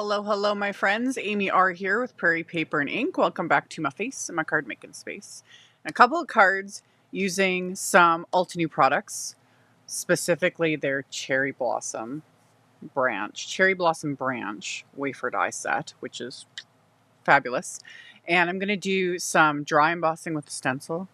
Hello, hello, my friends. AmyR here with Prairie Paper and Ink. Welcome back to my face and my card making space. And a couple of cards using some Altenew products, specifically their Cherry Blossom branch wafer die set, which is fabulous. And I'm going to do some dry embossing with a stencil,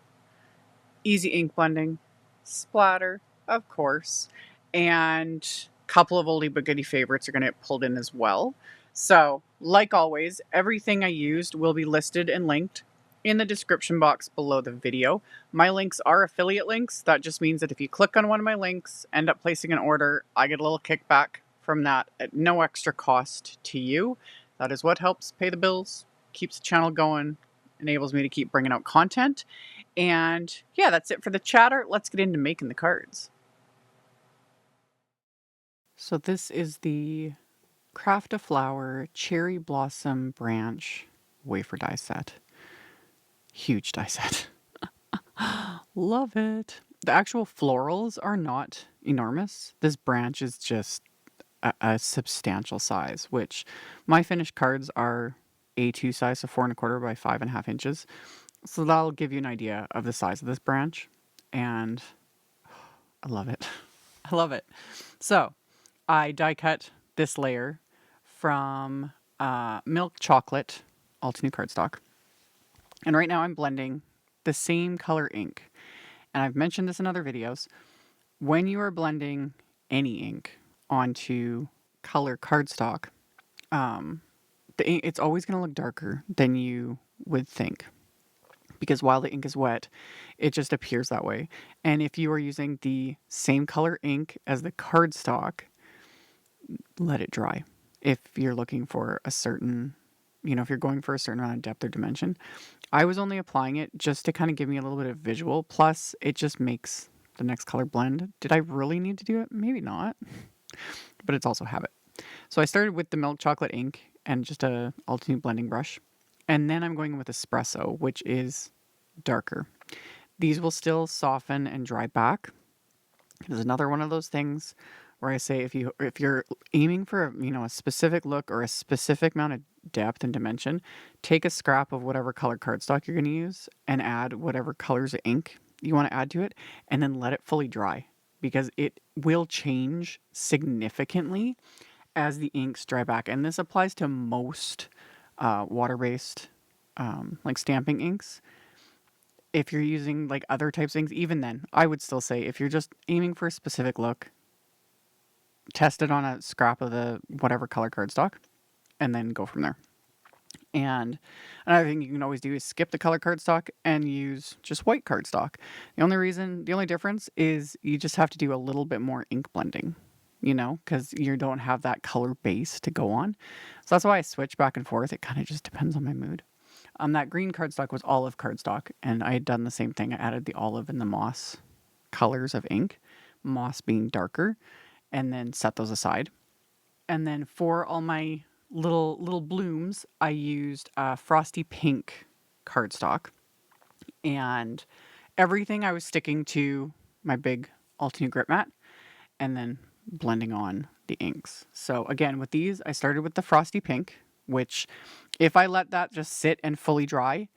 easy ink blending, splatter, of course, and a couple of oldie but goodie favorites are going to get pulled in as well. So, like always, everything I used will be listed and linked in the description box below the video. My links are affiliate links. That just means that if you click on one of my links, end up placing an order, I get a little kickback from that at no extra cost to you. That is what helps pay the bills, keeps the channel going, enables me to keep bringing out content. And yeah, that's it for the chatter. Let's get into making the cards. So this is the Craft a Flower Cherry Blossom Branch wafer die set. Huge die set. Love it. The actual florals are not enormous. This branch is just a substantial size, which my finished cards are A2 size, so 4 1/4 by 5.5 inches. So that'll give you an idea of the size of this branch. And I love it. I love it. So I die cut this layer from milk chocolate Altenew cardstock. And right now I'm blending the same color ink. And I've mentioned this in other videos. When you are blending any ink onto color cardstock, it's always going to look darker than you would think. Because while the ink is wet, it just appears that way. And if you are using the same color ink as the cardstock, let it dry. If you're looking for a certain, if you're going for a certain amount of depth or dimension, I was only applying it just to kind of give me a little bit of visual. Plus, it just makes the next color blend. Did I really need to do it? Maybe not, but it's also habit. So I started with the milk chocolate ink and just a Altenew blending brush. And then I'm going with Espresso, which is darker. These will still soften and dry back. It's another one of those things where I say if you're aiming for a specific look or a specific amount of depth and dimension, take a scrap of whatever color cardstock you're going to use and add whatever colors of ink you want to add to it, and then let it fully dry, because it will change significantly as the inks dry back. And this applies to most water-based like stamping inks. If you're using like other types of inks, even then, I would still say if you're just aiming for a specific look, test it on a scrap of the whatever color cardstock and then go from there. And another thing you can always do is skip the color cardstock and use just white cardstock. The only difference is you just have to do a little bit more ink blending, because you don't have that color base to go on. So that's why I switch back and forth. It kind of just depends on my mood. That green cardstock was olive cardstock, and I had done the same thing. I added the olive and the moss colors of ink, moss being darker, and then set those aside. And then for all my little blooms, I used Frosty pink cardstock, and everything I was sticking to my big Altenew grip mat, and then blending on the inks. So again, with these, I started with the Frosty pink, which if I let that just sit and fully dry,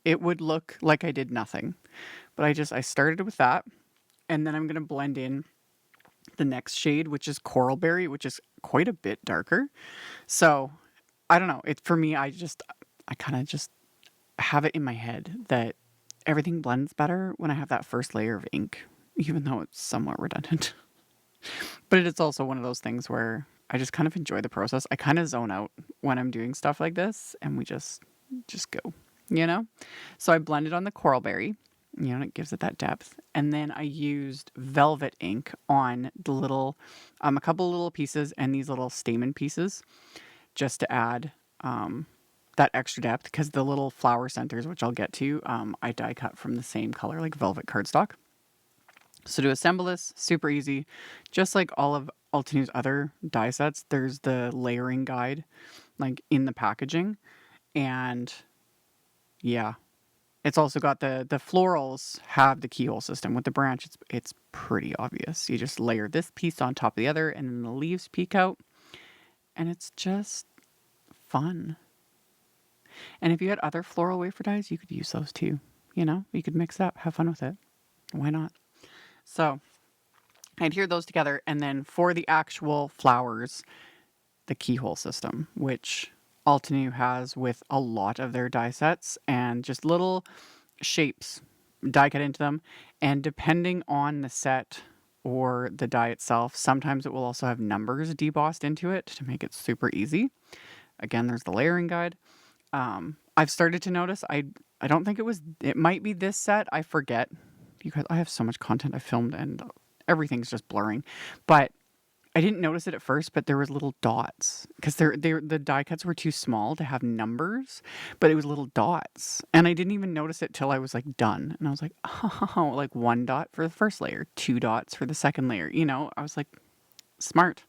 it would look like I did nothing. But I started with that, and then I'm going to blend in the next shade, which is Coral Berry, which is quite a bit darker. So I don't know. For me, I kind of just have it in my head that everything blends better when I have that first layer of ink, even though it's somewhat redundant. But it's also one of those things where I just kind of enjoy the process. I kind of zone out when I'm doing stuff like this, and we just go, So I blended on the Coral Berry, and it gives it that depth. And then I used velvet ink on the little, a couple little pieces and these little stamen pieces, just to add that extra depth, because the little flower centers, which I'll get to, I die cut from the same color, like velvet cardstock. So to assemble this, super easy. Just like all of Altenew's other die sets, there's the layering guide, like in the packaging. And yeah, it's also got the florals have the keyhole system. With the branch, it's pretty obvious. You just layer this piece on top of the other, and then the leaves peek out. And it's just fun. And if you had other floral wafer dyes, you could use those too. You could mix it up, have fun with it. Why not? So I adhere those together. And then for the actual flowers, the keyhole system, which Altenew has with a lot of their die sets, and just little shapes die cut into them. And depending on the set or the die itself, sometimes it will also have numbers debossed into it to make it super easy. Again, there's the layering guide. I've started to notice, I don't think it might be this set. I forget. You guys, I have so much content I filmed and everything's just blurring. But I didn't notice it at first, but there was little dots because the die cuts were too small to have numbers, but it was little dots. And I didn't even notice it till I was like done. And I was like, oh, like 1 dot for the first layer, 2 dots for the second layer. I was like, smart.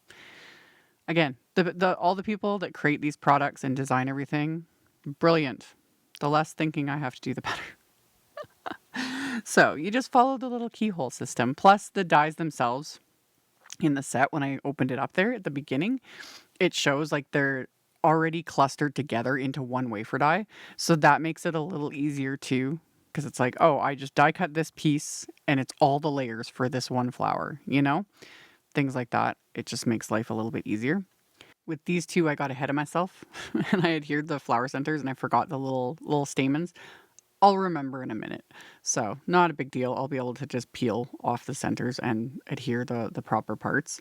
Again, all the people that create these products and design everything, brilliant. The less thinking I have to do, the better. So you just follow the little keyhole system, plus the dies themselves. In the set, when I opened it up there at the beginning, it shows like they're already clustered together into one wafer die. So that makes it a little easier too, because it's like, oh, I just die cut this piece and it's all the layers for this one flower, Things like that. It just makes life a little bit easier. With these two, I got ahead of myself and I adhered the flower centers and I forgot the little stamens. I'll remember in a minute. So not a big deal. I'll be able to just peel off the centers and adhere the proper parts.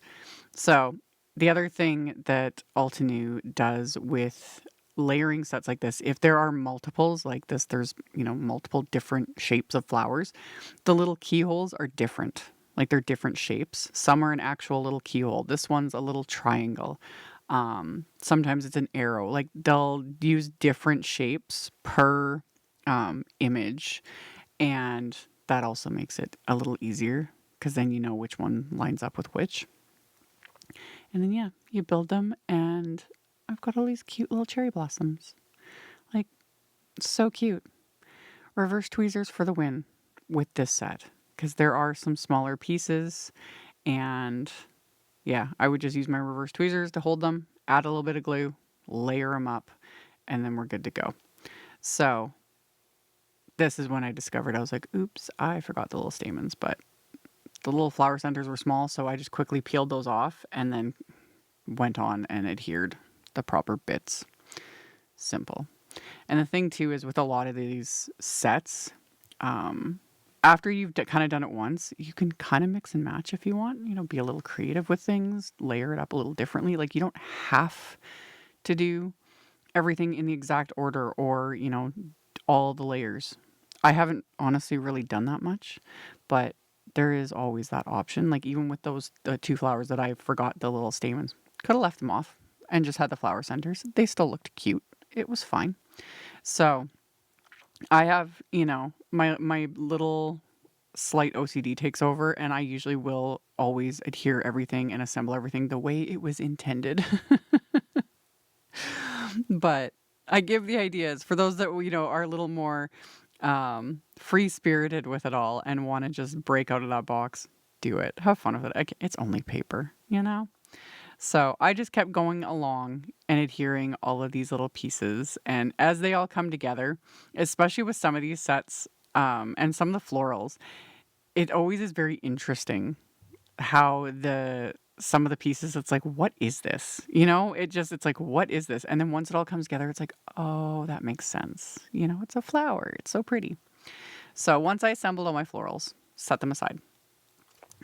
So the other thing that Altenew does with layering sets like this, if there are multiples like this, there's, multiple different shapes of flowers, the little keyholes are different. Like they're different shapes. Some are an actual little keyhole. This one's a little triangle. Sometimes it's an arrow. Like they'll use different shapes per image, and that also makes it a little easier because then you know which one lines up with which. And then you build them, and I've got all these cute little cherry blossoms. Like, so cute. Reverse tweezers for the win with this set, because there are some smaller pieces, and I would just use my reverse tweezers to hold them, add a little bit of glue, layer them up, and then we're good to go. So this is when I discovered, I was like, oops, I forgot the little stamens, but the little flower centers were small, so I just quickly peeled those off and then went on and adhered the proper bits. Simple. And the thing too is with a lot of these sets, after you've kind of done it once, you can kind of mix and match if you want, be a little creative with things, layer it up a little differently. Like you don't have to do everything in the exact order or, all the layers. I haven't honestly really done that much, but there is always that option. Like even with the 2 flowers that I forgot the little stamens, could have left them off and just had the flower centers. They still looked cute. It was fine. So I have, my little slight OCD takes over, and I usually will always adhere everything and assemble everything the way it was intended. But I give the ideas for those that, are a little more free-spirited with it all and want to just break out of that box. Do it. Have fun with it. It's only paper, So I just kept going along and adhering all of these little pieces. And as they all come together, especially with some of these sets and some of the florals, it always is very interesting how some of the pieces, it's like, what is this? It's like, what is this? And then once it all comes together, it's like, oh, that makes sense. It's a flower. It's so pretty. So once I assembled all my florals, set them aside.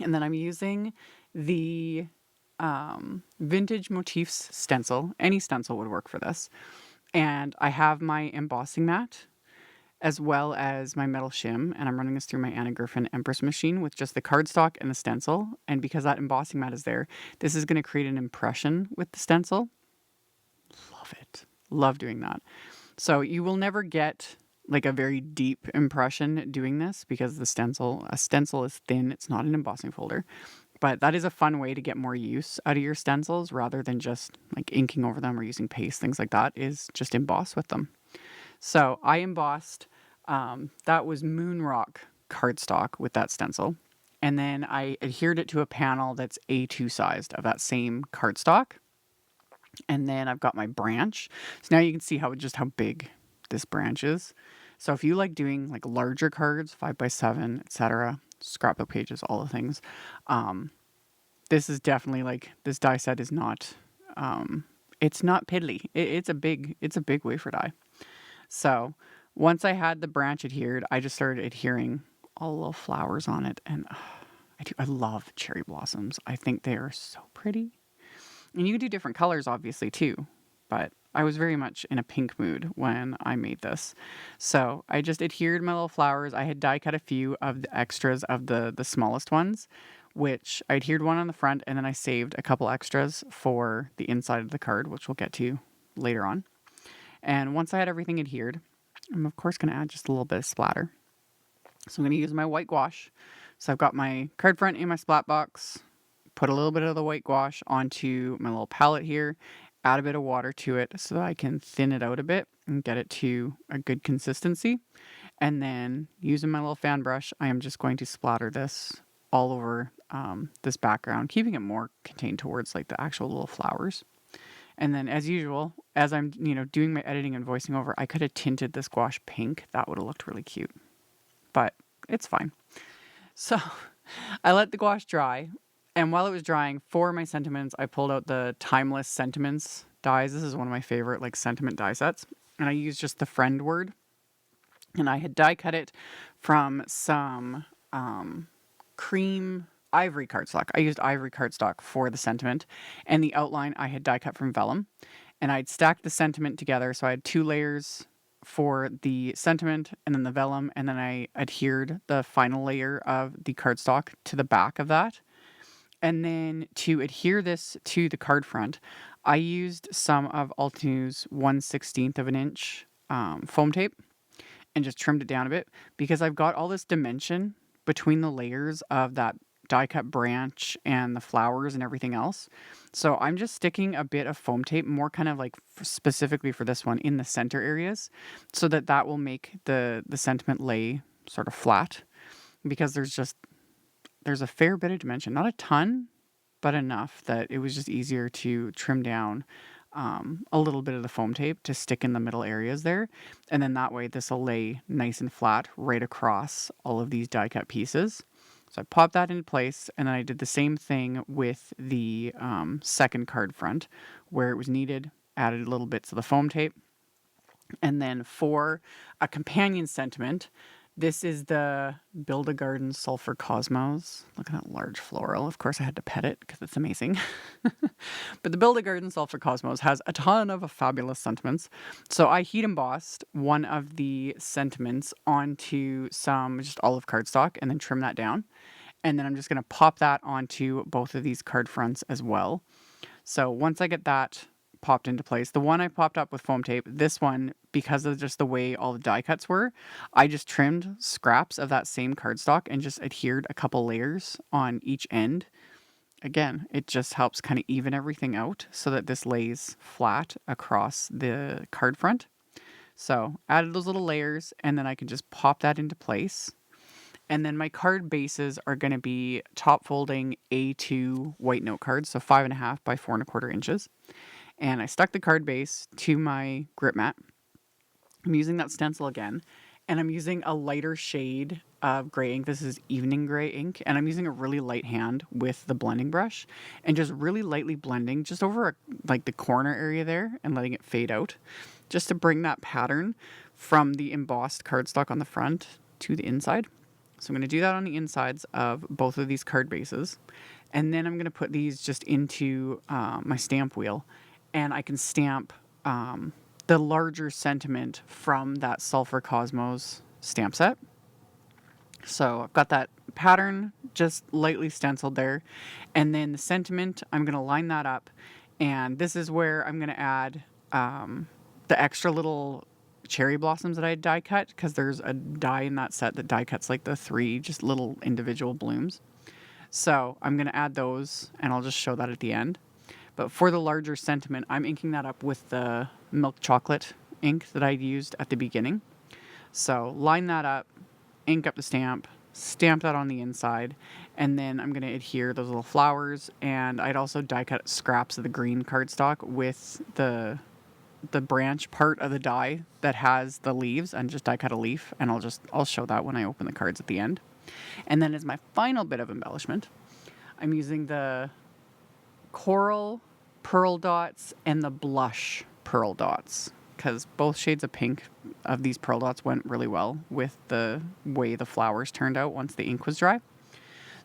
And then I'm using the vintage Motifs stencil. Any stencil would work for this. And I have my embossing mat as well as my metal shim, and I'm running this through my Anna Griffin Empress machine with just the cardstock and the stencil. And because that embossing mat is there, this is going to create an impression with the stencil. Love it. Love doing that. So you will never get like a very deep impression doing this because a stencil is thin. It's not an embossing folder. But that is a fun way to get more use out of your stencils rather than just like inking over them or using paste, things like that, is just emboss with them. So I embossed, that was Moonrock cardstock with that stencil. And then I adhered it to a panel that's A2 sized of that same cardstock. And then I've got my branch. So now you can see how big this branch is. So if you like doing like larger cards, 5x7, etc., scrapbook pages, all the things, this is definitely like, this die set is not, it's not piddly. It's a big wafer die. So once I had the branch adhered, I just started adhering all the little flowers on it, and I love cherry blossoms. I think they are so pretty. And you can do different colors, obviously, too. But I was very much in a pink mood when I made this. So I just adhered my little flowers. I had die cut a few of the extras of the smallest ones, which I adhered one on the front, and then I saved a couple extras for the inside of the card, which we'll get to later on. And once I had everything adhered, I'm of course going to add just a little bit of splatter. So I'm going to use my white gouache. So I've got my card front in my splat box, put a little bit of the white gouache onto my little palette here, add a bit of water to it so that I can thin it out a bit and get it to a good consistency. And then using my little fan brush, I am just going to splatter this all over this background, keeping it more contained towards like the actual little flowers. And then as usual, as I'm, doing my editing and voicing over, I could have tinted this gouache pink. That would have looked really cute, but it's fine. So I let the gouache dry. And while it was drying, for my sentiments, I pulled out the Timeless Sentiments dies. This is one of my favorite like sentiment die sets. And I used just the friend word. And I had die cut it from some cream Ivory cardstock. I used Ivory cardstock for the sentiment. And the outline I had die cut from vellum. And I'd stacked the sentiment together. So I had 2 layers for the sentiment and then the vellum. And then I adhered the final layer of the cardstock to the back of that. And then to adhere this to the card front, I used some of Altenew's 1/16 of an inch foam tape and just trimmed it down a bit because I've got all this dimension between the layers of that die cut branch and the flowers and everything else. So I'm just sticking a bit of foam tape, more kind of like specifically for this one, in the center areas so that will make the sentiment lay sort of flat because there's a fair bit of dimension, not a ton, but enough that it was just easier to trim down a little bit of the foam tape to stick in the middle areas there. And then that way this will lay nice and flat right across all of these die cut pieces. So I popped that into place, and then I did the same thing with the second card front where it was needed, added little bits of the foam tape. And then for a companion sentiment, this is the Build a Garden Sulfur Cosmos. Look at that large floral. Of course, I had to pet it because it's amazing. But the Build a Garden Sulfur Cosmos has a ton of fabulous sentiments. So I heat embossed one of the sentiments onto some just olive cardstock and then trim that down. And then I'm just going to pop that onto both of these card fronts as well. So once I get that popped into place, the one I popped up with foam tape, this one, because of just the way all the die cuts were, I just trimmed scraps of that same cardstock and just adhered a couple layers on each end. Again, it just helps kind of even everything out so that this lays flat across the card front. So added those little layers, and then I can just pop that into place. And then my card bases are going to be top folding A2 white note cards, so 5.5 by 4.25 inches. And I stuck the card base to my grip mat. I'm using that stencil again, and I'm using a lighter shade of gray ink. This is evening gray ink, and I'm using a really light hand with the blending brush and just really lightly blending just over like the corner area there and letting it fade out just to bring that pattern from the embossed cardstock on the front to the inside. So I'm going to do that on the insides of both of these card bases. And then I'm going to put these just into my stamp wheel. And I can stamp the larger sentiment from that Sulfur Cosmos stamp set. So I've got that pattern just lightly stenciled there. And then the sentiment, I'm going to line that up. And this is where I'm going to add the extra little cherry blossoms that I die cut, because there's a die in that set that die cuts like the 3 just little individual blooms. So I'm going to add those, and I'll just show that at the end. But for the larger sentiment, I'm inking that up with the milk chocolate ink that I used at the beginning. So line that up, ink up the stamp that on the inside, And then I'm going to adhere those little flowers, and I'd also die cut scraps of the green cardstock with the branch part of the die that has the leaves, and just die cut a leaf, and I'll show that when I open the cards at the end. And then as my final bit of embellishment, I'm using the coral pearl dots and the blush pearl dots, because both shades of pink of these pearl dots went really well with the way the flowers turned out once the ink was dry.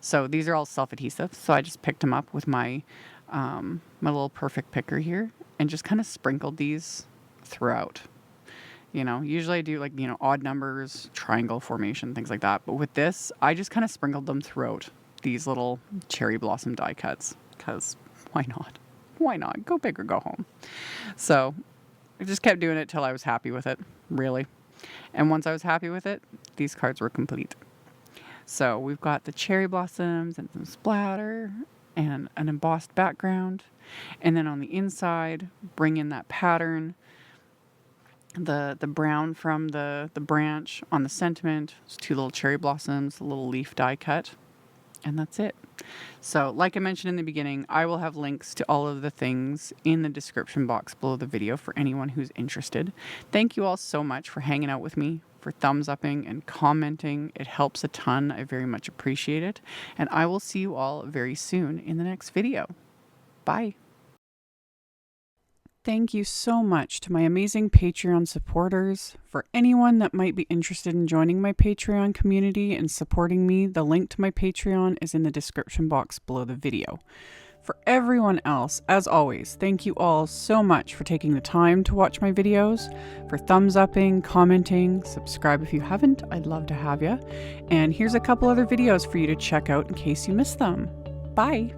So these are all self-adhesive, so I just picked them up with my my little perfect picker here and just kind of sprinkled these throughout. You know, usually I do like, you know, odd numbers, triangle formation, things like that. But with this, I just kind of sprinkled them throughout these little cherry blossom die cuts, because why not? Why not? Go big or go home. So I just kept doing it till I was happy with it, really. And once I was happy with it, these cards were complete. So we've got the cherry blossoms and some splatter and an embossed background. And then on the inside, bring in that pattern, the brown from the branch on the sentiment, those two little cherry blossoms, a little leaf die cut, and that's it. So like I mentioned in the beginning, I will have links to all of the things in the description box below the video for anyone who's interested. Thank you all so much for hanging out with me, for thumbs upping and commenting. It helps a ton. I very much appreciate it. And I will see you all very soon in the next video. Bye. Thank you so much to my amazing Patreon supporters. For anyone that might be interested in joining my Patreon community and supporting me, the link to my Patreon is in the description box below the video. For everyone else, as always, thank you all so much for taking the time to watch my videos, for thumbs upping, commenting, subscribe if you haven't, I'd love to have you. And here's a couple other videos for you to check out in case you missed them. Bye!